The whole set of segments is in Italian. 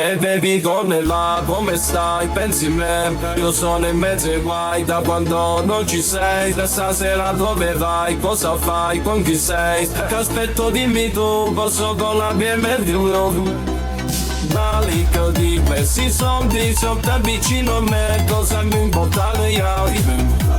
e bevi con me là, come stai? Pensi me, io sono in mezzo ai guai da quando non ci sei. Da stasera dove vai? Cosa fai? Con chi sei? Che aspetto dimmi tu, posso con la BMW. Malico di questi soldi, sotto vicino a me, cosa mi importa gli altri?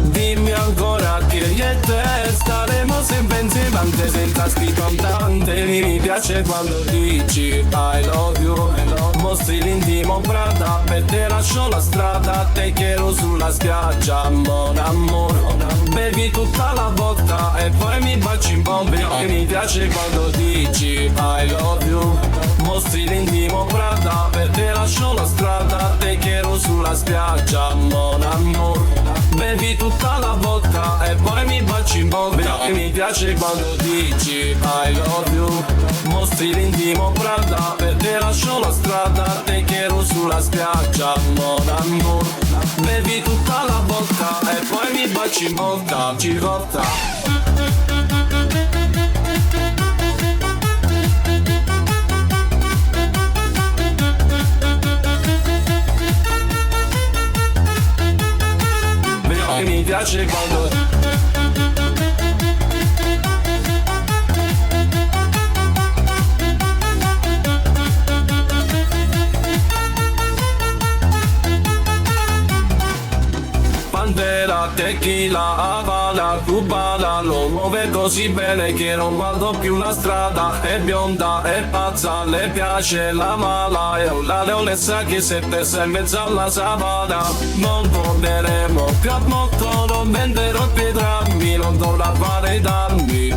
Dimmi ancora che io e te staremo sempre insieme, anche senza scritto andante. Mi piace quando dici I love you, mostri l'intimo Prada, per te lascio la strada, te quiero sulla spiaggia, mon amor. Bevi tutta la vodka e poi mi baci in bombe. Mi piace quando dici I love you, mostri l'intimo Prada, per te lascio la strada, te quiero sulla spiaggia, mon amor. Bevi tutta la vodka e poi mi baci in bocca. Mi piace quando dici I love you, mostri l'intimo Prada, per te lascio la strada, te quiero sulla spiaggia, mon amor. Bevi tutta la vodka e poi mi baci in bocca, cicotta. Mi piace quando Bandera, tequila, Havana, cubana, lo muove così bene che non guardo più la strada. È bionda, è pazza, le piace la mala, è una leonessa che si testa in mezzo alla savana. Non torneremo più a molto, non venderò più drammi, non dovrà fare danni.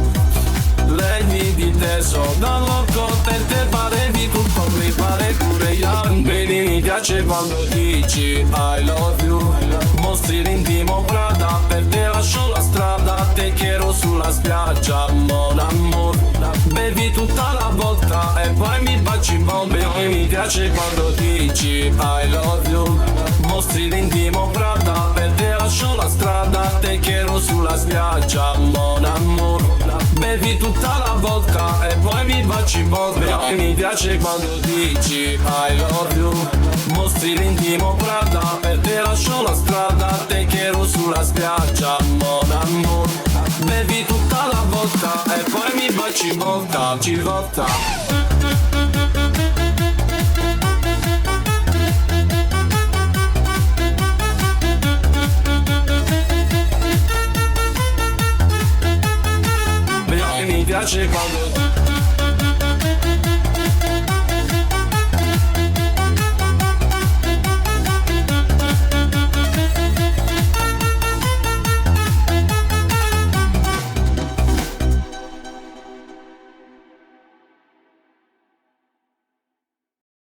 Legni di teso, da loco per te parevi tutto, mi pare pure gli alberi. Mi piace quando dici I love you, mostri l'intimo Prada, per te lascio la strada, te quiero sulla spiaggia, mon amor. Bevi tutta la vodka e poi mi baci in bombe. Mi piace quando dici I love you, mostri l'intimo Prada, per te lascio la strada, te quiero sulla spiaggia, mon amor. Bevi tutta la vodka e poi mi baci in bocca. Mi piace quando dici I love you, mostri l'intimo Prada, per te lascio la strada, te quiero sulla spiaggia, mon amor. Bevi tutta la vodka e poi mi baci in bocca, cicotta.